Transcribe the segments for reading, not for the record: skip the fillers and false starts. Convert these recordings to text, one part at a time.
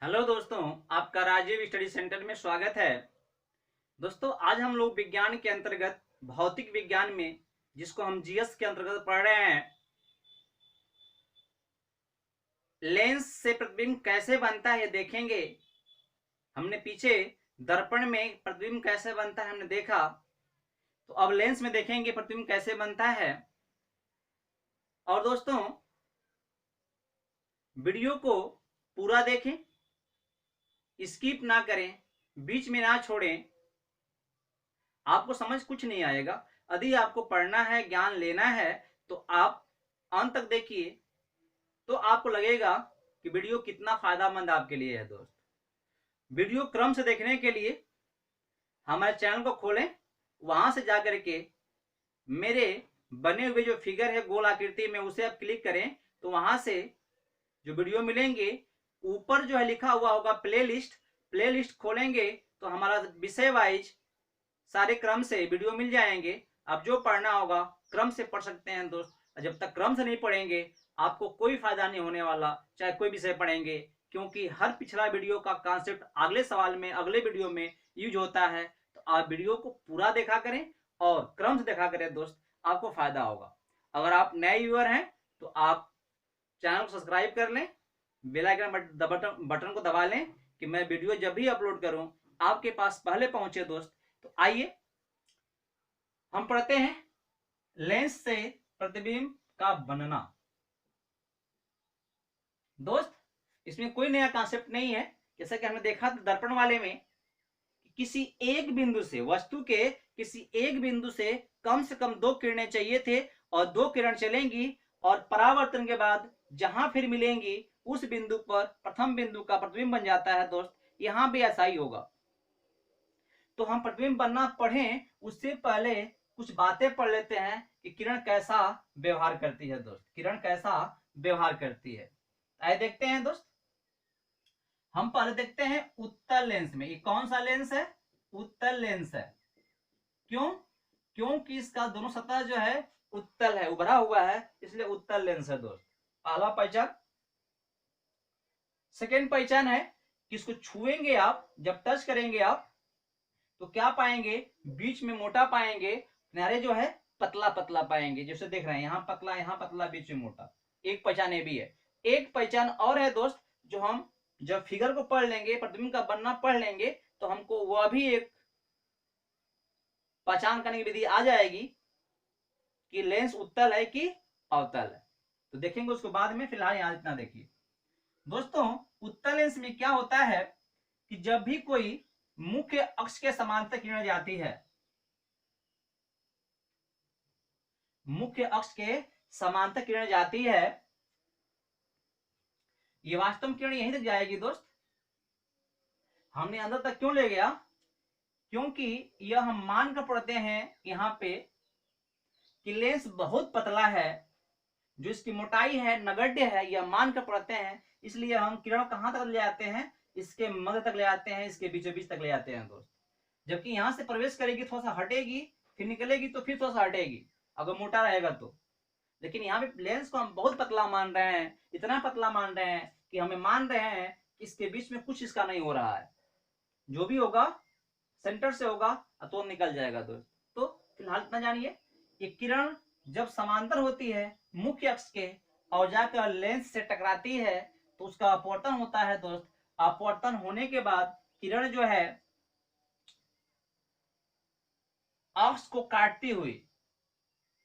Hello दोस्तों, आपका Rajiv study centre में स्वागत है। दोस्तों, आज हम लोग विज्ञान के अंतर्गत भौतिक विज्ञान में, जिसको हम जीएस के अंतर्गत पढ़ रहे हैं, लेंस से प्रतिबिंब कैसे बनता है ये देखेंगे। हमने पीछे दर्पण में प्रतिबिंब कैसे बनता है हमने देखा, तो अब लेंस में देखेंगे प्रतिबिंब कैसे बनता है। और दोस्तों, वीडियो को पूरा देखें, स्किप ना करें, बीच में ना छोड़ें। आपको समझ कुछ नहीं आएगा। यदि आपको पढ़ना है, ज्ञान लेना है, तो आप अंत तक देखिए, तो आपको लगेगा कि वीडियो कितना फायदेमंद आपके लिए है। दोस्त, वीडियो क्रम से देखने के लिए हमारे चैनल को खोलें, वहां से जाकर के मेरे बने हुए जो फिगर है गोल आकृति में, उसे आप क्लिक करें तो वहां से जो वीडियो मिलेंगे, ऊपर जो है लिखा हुआ होगा प्लेलिस्ट खोलेंगे तो हमारा विषय वाइज सारे क्रम से वीडियो मिल जाएंगे। आप जो पढ़ना होगा क्रम से पढ़ सकते हैं दोस्त। जब तक क्रम से नहीं पढ़ेंगे आपको कोई फायदा नहीं होने वाला, चाहे कोई विषय पढ़ेंगे, क्योंकि हर पिछला वीडियो का कॉन्सेप्ट अगले सवाल में, अगले वीडियो में यूज होता है। तो आप वीडियो को पूरा देखा करें और क्रम से देखा करें दोस्त, आपको फायदा होगा। अगर आप नए व्यूअर हैं तो आप चैनल को सब्सक्राइब कर लें, बेल आइकन बटन को दबा लें कि मैं वीडियो जब भी अपलोड करूं आपके पास पहले पहुंचे दोस्त। तो आइए हम पढ़ते हैं लेंस से प्रतिबिंब का बनना। दोस्त, इसमें कोई नया कॉन्सेप्ट नहीं है। जैसा कि हमने देखा दर्पण वाले में, किसी एक बिंदु से, वस्तु के किसी एक बिंदु से कम दो किरणें चाहिए थे, और दो किरण चलेंगी और परावर्तन के बाद जहां फिर मिलेंगी उस बिंदु पर प्रथम बिंदु का प्रतिबिंब बन जाता है। दोस्त, यहां भी ऐसा ही होगा। तो हम प्रतिबिंब बनना पढ़ें उससे पहले कुछ बातें पढ़ लेते हैं कि किरण कैसा व्यवहार करती है। दोस्त, किरण कैसा व्यवहार करती है, आइए देखते हैं। दोस्त, हम पहले देखते हैं उत्तल लेंस में। ये कौन सा लेंस है? उत्तल लेंस है। क्यों? क्योंकि इसका दोनों सतह जो है उत्तल है, उभरा हुआ है, इसलिए उत्तल लेंस है। दोस्त, पहला पहचान। सेकेंड पहचान है कि इसको छुएंगे आप, जब टच करेंगे आप तो क्या पाएंगे? बीच में मोटा पाएंगे, किनारे जो है पतला पतला पाएंगे। जैसे देख रहे हैं, यहाँ पतला, यहाँ पतला, बीच में मोटा। एक पहचान ये भी है। एक पहचान और है दोस्त, जो हम जब फिगर को पढ़ लेंगे, प्रतिबिंब का बनना पढ़ लेंगे, तो हमको वह भी एक पहचान करने की विधि आ जाएगी कि लेंस उत्तल है कि अवतल है। तो देखेंगे उसको बाद में, फिलहाल यहां इतना देखिए। दोस्तों, उत्तल लेंस में क्या होता है कि जब भी कोई मुख्य अक्ष के समांतर किरण जाती है, मुख्य अक्ष के समांतर किरण जाती है, ये वास्तव में किरण यहीं तक जाएगी। दोस्त, हमने अंदर तक क्यों ले गया? क्योंकि यह हम मान कर पढ़ते हैं यहां पे कि लेंस बहुत पतला है, जो इसकी मोटाई है नगण्य है, यह मान कर पढ़ते हैं। इसलिए हम किरण कहां तक ले जाते हैं? इसके मध्य तक ले जाते हैं, इसके बीचों बीच तक ले जाते हैं। दोस्त, जबकि यहां से प्रवेश करेगी, थोड़ा सा हटेगी, फिर निकलेगी, तो फिर थोड़ा सा हटेगी, अगर मोटा रहेगा तो। लेकिन यहाँ पे लेंस को हम बहुत पतला मान रहे हैं, इतना पतला मान रहे हैं कि हमें मान रहे हैं कि इसके बीच में कुछ इसका नहीं हो रहा है। जो भी होगा सेंटर से होगा तो निकल जाएगा। दोस्त, तो फिलहाल इतना जानिए, ये किरण जब समांतर होती है मुख्य अक्ष के और जाकर लेंस से टकराती है तो उसका अपवर्तन होता है। दोस्त, अपवर्तन होने के बाद किरण जो है अक्ष को काटती हुई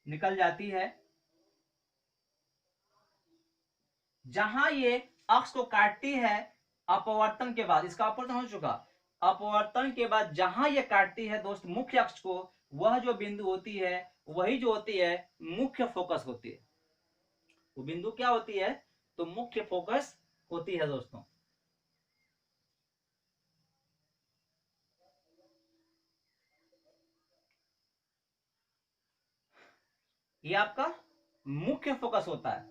निकल जाती है। जहां ये अक्ष को काटती है, अपवर्तन के बाद, इसका अपवर्तन हो चुका, अपवर्तन के बाद जहां ये काटती है दोस्त मुख्य अक्ष को, वह जो बिंदु होती है, वही जो होती है मुख्य फोकस होती है। वो बिंदु क्या होती है? तो मुख्य फोकस होती है। दोस्तों, ये आपका मुख्य फोकस होता है,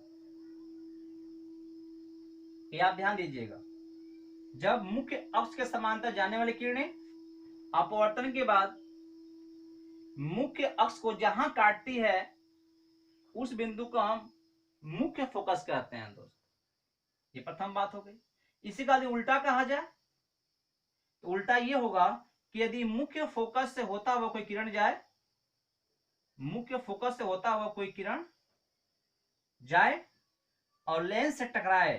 ये आप ध्यान दीजिएगा। जब मुख्य अक्ष के समांतर जाने वाली किरणें अपवर्तन के बाद मुख्य अक्ष को जहां काटती है, उस बिंदु को हम मुख्य फोकस कहते हैं। दोस्त, ये प्रथम बात हो गई। इसी का यदि उल्टा कहा जाए तो उल्टा ये होगा कि यदि मुख्य फोकस से होता हुआ कोई किरण जाए, मुख्य फोकस से होता हुआ कोई किरण जाए और लेंस से टकराए,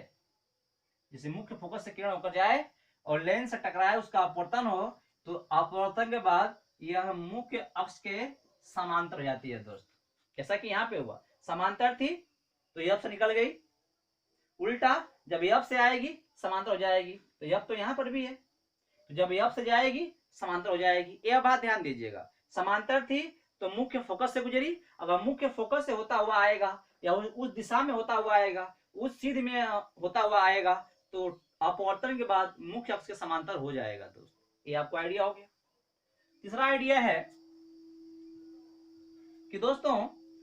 जैसे मुख्य फोकस से किरण होकर जाए और लेंस से टकराए, उसका अपवर्तन हो, तो अपवर्तन के बाद यह मुख्य अक्ष के समांतर हो जाती है दोस्त। जैसा कि यहाँ पे हुआ, समांतर थी तो यह से निकल गई, उल्टा जब यह से आएगी समांतर हो जाएगी, तो यह तो यहाँ पर भी है, तो जब यह से जाएगी समांतर हो जाएगी। यह बात ध्यान दीजिएगा, समांतर थी तो मुख्य फोकस से गुजरी, अब मुख्य फोकस से होता हुआ आएगा या उस दिशा में होता हुआ आएगा, उस सीध में होता हुआ आएगा, तो अपवर्तन के बाद मुख्य अक्ष के समांतर हो जाएगा दोस्त। ये आपको आइडिया हो गया। तीसरा आइडिया है कि दोस्तों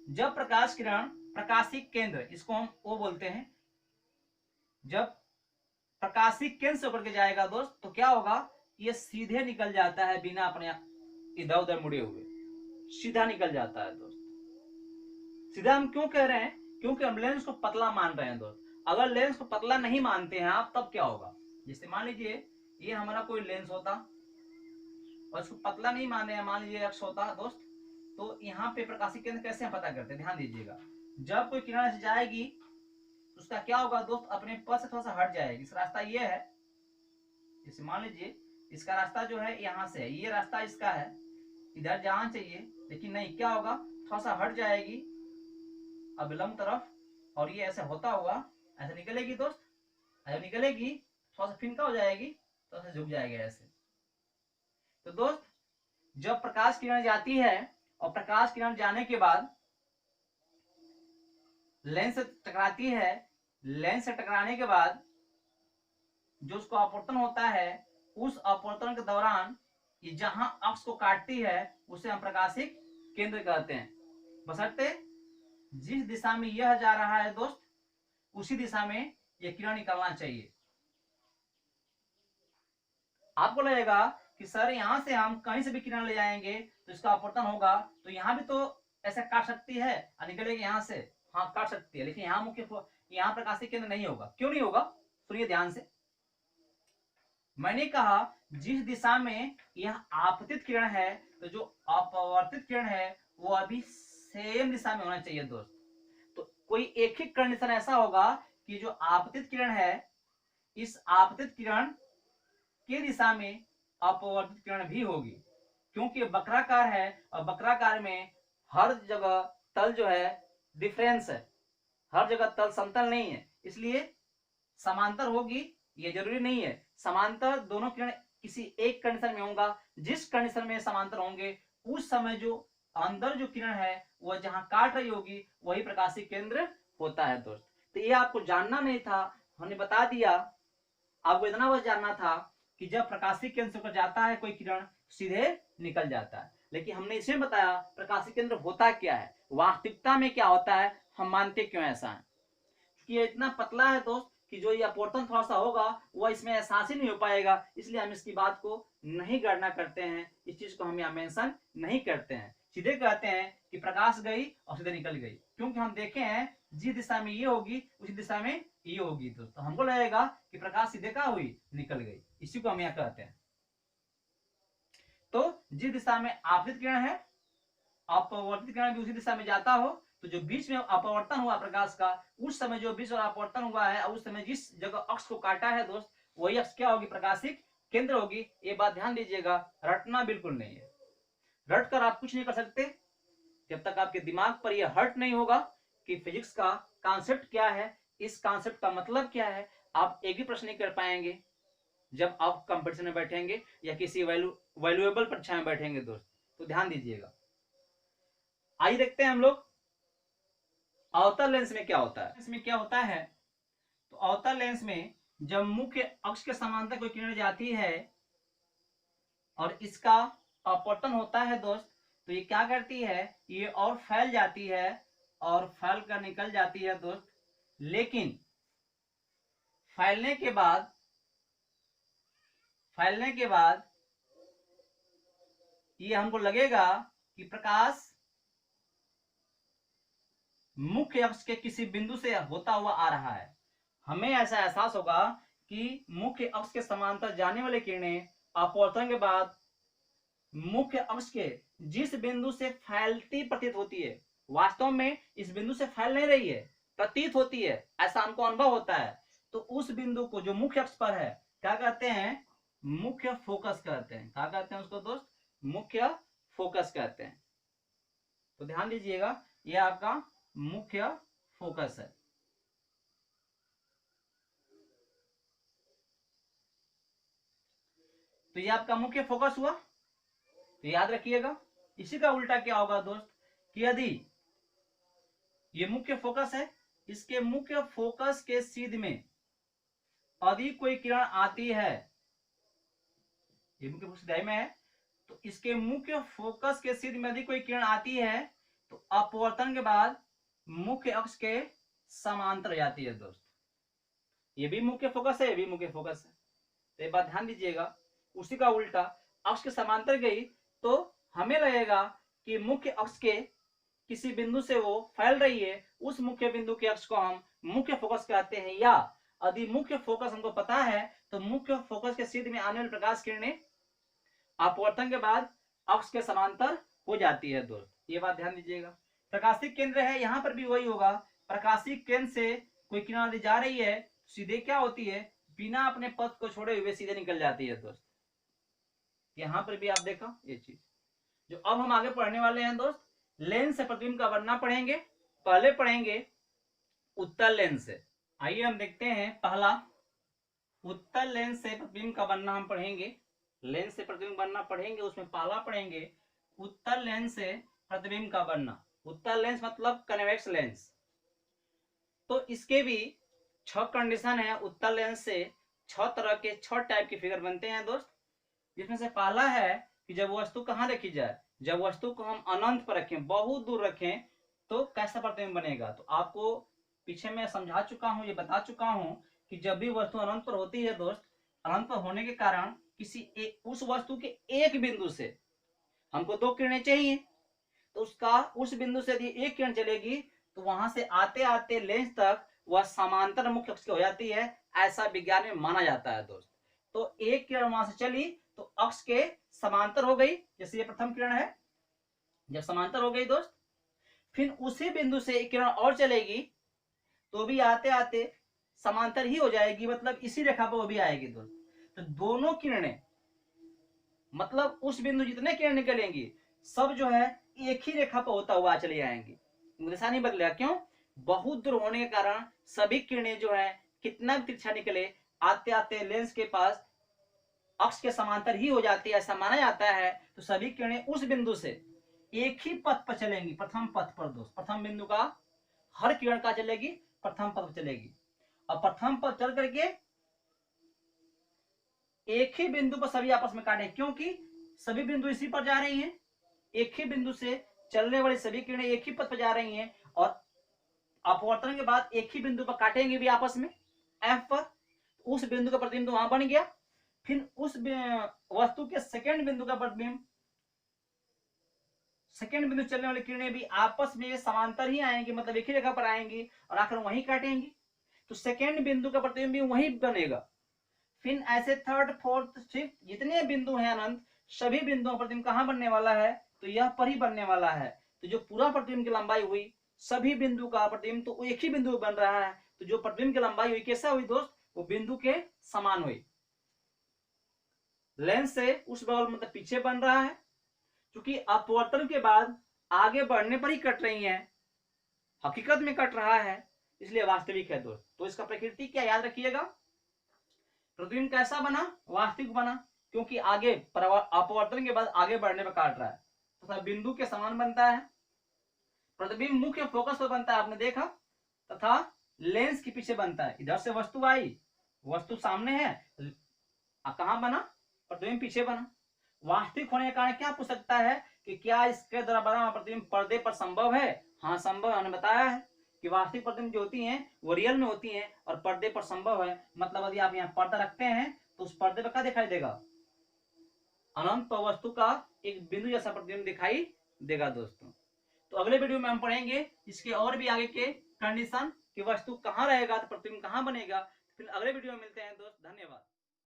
जब प्रकाश किरण प्रकाशी केंद्र, इसको हम वो बोलते हैं, जब प्रकाशी केंद्र से होकर के जाएगा दोस्त तो क्या होगा, ये सीधे निकल जाता है बिना अपने इधर उधर मुड़े हुए, सीधा निकल जाता है दोस्त। सीधा हम क्यों कह रहे हैं, क्योंकि हम लेंस को पतला मान रहे हैं दोस्त। अगर लेंस को पतला नहीं मानते हैं आप, तब क्या होगा, जैसे मान लीजिए ये हमारा कोई लेंस होता और इसको पतला नहीं मान रहे हैं, मान लीजिए अक्ष होता दोस्त, तो यहाँ पे प्रकाशी केंद्र कैसे हम पता करते हैं, ध्यान दीजिएगा। जब कोई किरण से जाएगी उसका क्या होगा दोस्त, अपने पथ से थोड़ा सा हट जाएगी। इस रास्ता ये है, जैसे मान लीजिए इसका रास्ता जो है यहाँ से है, ये रास्ता इसका है, इधर जाना चाहिए, लेकिन नहीं, क्या होगा, थोड़ा सा हट जाएगी अभिलंब तरफ, और ये ऐसे होता हुआ ऐसे निकलेगी दोस्त, ऐसे निकलेगी, थोड़ा सा फिनका हो जाएगी, थोड़ा सा झुक जाएगा ऐसे। तो दोस्त जब प्रकाश किरण जाती है और प्रकाश किरण जाने के बाद लेंस से टकराती है, लेंस से टकराने के बाद जो उसको अपवर्तन होता है, उस अपवर्तन के दौरान ये जहां अक्ष को काटती है उसे हम प्रकाशिक केंद्र कहते हैं, बशर्ते जिस दिशा में यह जा रहा है दोस्त उसी दिशा में यह किरण निकलना चाहिए। आपको लगेगा कि सर यहां से हम कहीं से भी किरण ले जाएंगे तो इसका अपवर्तन होगा, तो यहां भी तो ऐसे काट सकती है और निकलेगी यहां से, हाँ काट सकती है, लेकिन यहाँ मुख्य यहाँ प्रकाशिक केंद्र नहीं होगा। क्यों नहीं होगा, सुनिए ध्यान से। मैंने कहा जिस दिशा में यह आपतित किरण है, तो जो अपवर्तित किरण है वो अभी सेम दिशा में होना चाहिए दोस्त। तो कोई एक ही कंडीशन ऐसा होगा कि जो आपतित किरण है, इस आपतित किरण के दिशा में अपवर्तित किरण भी होगी, क्योंकि वक्राकार है और वक्राकार में हर जगह तल जो है डिफरेंस है, हर जगह तल समतल नहीं है, इसलिए समांतर होगी ये जरूरी नहीं है। समांतर दोनों किरण किसी एक कंडीशन में होगा, जिस कंडीशन में समांतर होंगे उस समय जो अंदर जो किरण है वह जहां काट रही होगी वही प्रकाशिक केंद्र होता है दोस्त। तो ये आपको जानना नहीं था, हमने बता दिया। आपको इतना बस जानना था कि जब प्रकाशिक केंद्र होकर जाता है कोई किरण सीधे निकल जाता है, लेकिन हमने इसमें बताया प्रकाशिक केंद्र होता क्या है, वास्तविकता में क्या होता है, हम मानते क्यों ऐसा है। क्योंकि ये इतना पतला है दोस्त कि जो ये अपवर्तन थोड़ा सा होगा वह इसमें एहसास ही नहीं हो पाएगा, इसलिए हम इसकी बात को नहीं गणना करते हैं, इस चीज को हम यहाँ मेंशन नहीं करते हैं, सीधे कहते हैं कि प्रकाश गई और सीधे निकल गई, क्योंकि हम देखे हैं जिस दिशा में ये होगी उसी दिशा में ये होगी, तो हमको लगेगा कि प्रकाश सीधे कहाँ हुई, निकल गई, इसी को हम यहाँ कहते हैं। तो जिस दिशा में आपतित किरण है, अपवर्तित किरण भी उसी दिशा में जाता हो, तो जो बीच में अपवर्तन हुआ प्रकाश का, उस समय जो बीच में अपवर्तन हुआ है उस समय जिस जगह अक्ष को काटा है दोस्त, वही अक्ष क्या होगी, प्रकाशिक केंद्र होगी। ये बात ध्यान दीजिएगा, रटना बिल्कुल नहीं है, रट कर आप कुछ नहीं कर सकते जब तक आपके दिमाग पर यह हर्ट नहीं होगा कि फिजिक्स का कॉन्सेप्ट क्या है, इस कॉन्सेप्ट का मतलब क्या है। आप एक भी प्रश्न नहीं कर पाएंगे जब आप कंपटीशन में बैठेंगे या किसी वैल्यूएबल परीक्षा में बैठेंगे दोस्त, तो ध्यान दीजिएगा। आइए देखते हैं हम लोग अवतल लेंस में क्या होता है। इसमें क्या होता है, तो अवतल लेंस में जब मुख्य अक्ष के समांतर कोई किरण जाती है और इसका अपवर्तन होता है दोस्त, तो ये क्या करती है, ये और फैल जाती है और फैल कर निकल जाती है दोस्त, लेकिन फैलने के बाद ये हमको लगेगा कि प्रकाश मुख्य अक्ष के किसी बिंदु से होता हुआ आ रहा है। हमें ऐसा एहसास होगा कि मुख्य अक्ष के समांतर जाने वाली किरणें अपवर्तन के बाद मुख्य अक्ष के जिस बिंदु से फैलती प्रतीत होती है, वास्तव में इस बिंदु से फैल नहीं रही है, प्रतीत होती है, ऐसा हमको अनुभव होता है, तो उस बिंदु को जो मुख्य अक्ष पर है क्या कहते हैं? मुख्य फोकस कहते हैं। क्या कहते हैं उसको दोस्त? मुख्य फोकस कहते हैं। तो ध्यान दीजिएगा, यह आपका मुख्य फोकस है। तो ये आपका मुख्य फोकस हुआ। तो याद रखिएगा, इसी का उल्टा क्या होगा दोस्त, कि यदि ये मुख्य फोकस है, इसके मुख्य फोकस के सीध में यदि कोई किरण आती है, ये मुख्य फोकस में है, तो इसके मुख्य फोकस के सीध में यदि कोई किरण आती है तो अपवर्तन के बाद मुख्य अक्ष के समांतर जाती है दोस्त। ये भी मुख्य फोकस है, ये भी मुख्य फोकस है। तो ये बात ध्यान दीजिएगा, उसी का उल्टा अक्ष के समांतर गई तो हमें लगेगा कि मुख्य अक्ष के किसी बिंदु से वो फैल रही है, उस मुख्य बिंदु के अक्ष को हम मुख्य फोकस कहते हैं। या यदि मुख्य फोकस हमको पता है तो मुख्य फोकस के सीध में आने वाली प्रकाश किरणें अपवर्तन के बाद अक्ष के समांतर हो जाती है दोस्त। ये बात ध्यान दीजिएगा। प्रकाशिक केंद्र है, यहां पर भी वही होगा। प्रकाशिक केंद्र से कोई किरण यदि जा रही है, सीधे क्या होती है, बिना अपने पथ को छोड़े हुए सीधे निकल जाती है दोस्त। यहां पर भी आप देखो ये चीज। जो अब हम आगे पढ़ने वाले हैं दोस्त, लेंस से प्रतिबिंब का बनना पढ़ेंगे। पहले पढ़ेंगे उत्तल लेंस से। आइए हम देखते हैं, पहला उत्तल लेंस से प्रतिबिंब का बनना हम पढ़ेंगे। लेंस से प्रतिबिंब बनना पढ़ेंगे, उसमें पहला पढ़ेंगे उत्तल लेंस से प्रतिबिंब का बनना। उत्तल लेंस मतलब कन्वेक्स लेंस। तो इसके भी 6 कंडीशन है। उत्तल लेंस से 6 तरह के 6 टाइप के फिगर बनते हैं दोस्त, जिसमें से पहला है कि जब वस्तु कहाँ रखी जाए, जब वस्तु को हम अनंत पर रखें, बहुत दूर रखें, तो कैसा प्रतिबिंब बनेगा। तो आपको पीछे मैं समझा चुका हूं, ये बता चुका हूं कि जब भी वस्तु अनंत पर होती है दोस्त, अनंत पर होने के कारण किसी उस वस्तु के एक बिंदु से हमको 2 किरणें चाहिए, तो उसका उस बिंदु से यदि एक किरण चलेगी तो वहां से आते आते लेंस तक वह समांतर मुख्य अक्ष की हो जाती है, ऐसा विज्ञान में माना जाता है दोस्त। तो एक किरण वहां से चली तो अक्ष के समांतर हो गई, जैसे ये प्रथम किरण है, जब समांतर हो गई दोस्त, फिर उसी बिंदु से एक किरण और चलेगी तो भी आते आते समांतर ही हो जाएगी, मतलब इसी रेखा पर वो भी आएगी दोस्त। तो दोनों किरणें, मतलब उस बिंदु जितने किरण निकलेंगी सब जो है एक ही रेखा पर होता हुआ चली आएंगी, दिशा नहीं बदलेगा। क्यों? बहुत दूर होने के कारण सभी किरणें जो है कितना भी तिरछा निकले, आते आते लेंस के पास अक्ष के समांतर ही हो जाती है, ऐसा माना जाता है। तो सभी किरणें उस बिंदु से एक ही पथ पर चलेंगी, प्रथम पथ पर दोस्त। प्रथम बिंदु का हर किरण का चलेगी, प्रथम पथ पर चलेगी। और प्रथम पथ चल करके एक ही बिंदु पर सभी आपस में काटेंगे, क्योंकि सभी बिंदु इसी पर जा रही हैं। एक ही बिंदु से चलने वाली सभी किरणें एक ही पथ पर जा रही हैं और अपवर्तन के बाद एक ही बिंदु पर काटेंगे भी आपस में एफ पर। उस बिंदु का प्रतिबिंब वहां बन गया। फिर उस वस्तु के सेकेंड बिंदु का प्रतिबिंब, सेकेंड बिंदु चलने वाली किरणें भी आपस में समांतर ही आएंगी, मतलब एक ही जगह पर आएंगी और आखिर वहीं काटेंगी। तो सेकेंड बिंदु का प्रतिबिंब भी वहीं बनेगा। फिर ऐसे थर्ड, फोर्थ, फिफ्थ जितने बिंदु हैं अनंत, सभी बिंदुओं का प्रतिबिंब कहां बनने वाला है, तो यह पर ही बनने वाला है। तो जो पूरा प्रतिबिंब की लंबाई हुई, सभी बिंदु का प्रतिबिंब तो एक ही बिंदु बन रहा है। तो जो प्रतिबिंब की लंबाई हुई कैसा हुई दोस्त, वो बिंदु के समान हुई। लेंस से उस बगल मतलब पीछे बन रहा है, क्योंकि अपवर्तन के बाद आगे बढ़ने पर ही कट रही है, हकीकत में कट रहा है, इसलिए वास्तविक है दोस्त। तो इसका प्रकृति क्या याद रखिएगा, प्रतिबिंब कैसा बना, वास्तविक बना, क्योंकि आगे अपवर्तन के बाद आगे बढ़ने पर काट रहा है, तथा तो बिंदु के समान बनता है। प्रतिबिंब मुख्य फोकस पर बनता है, आपने देखा, तथा लेंस के पीछे बनता है। इधर से वस्तु आई, वस्तु सामने है, कहां बना, प्रतिबिंब पीछे बना। वास्तविक होने के कारण क्या पूछ सकता है कि क्या इसके द्वारा बना प्रतिबिंब पर्दे पर संभव है। हाँ संभव है, हमने बताया है कि वास्तविक प्रतिबिंब जो होती हैं वो रियल में होती हैं और पर्दे पर संभव है। मतलब यदि आप यहाँ पर्दा रखते हैं तो उस पर्दे पर क्या दिखाई देगा, अनंत पर वस्तु का एक बिंदु जैसा प्रतिबिंब दिखाई देगा दोस्तों। तो अगले वीडियो में हम पढ़ेंगे इसके और भी आगे के कंडीशन कि वस्तु कहाँ रहेगा तो प्रतिबिंब कहाँ बनेगा। फिर अगले वीडियो में मिलते हैं दोस्त, धन्यवाद।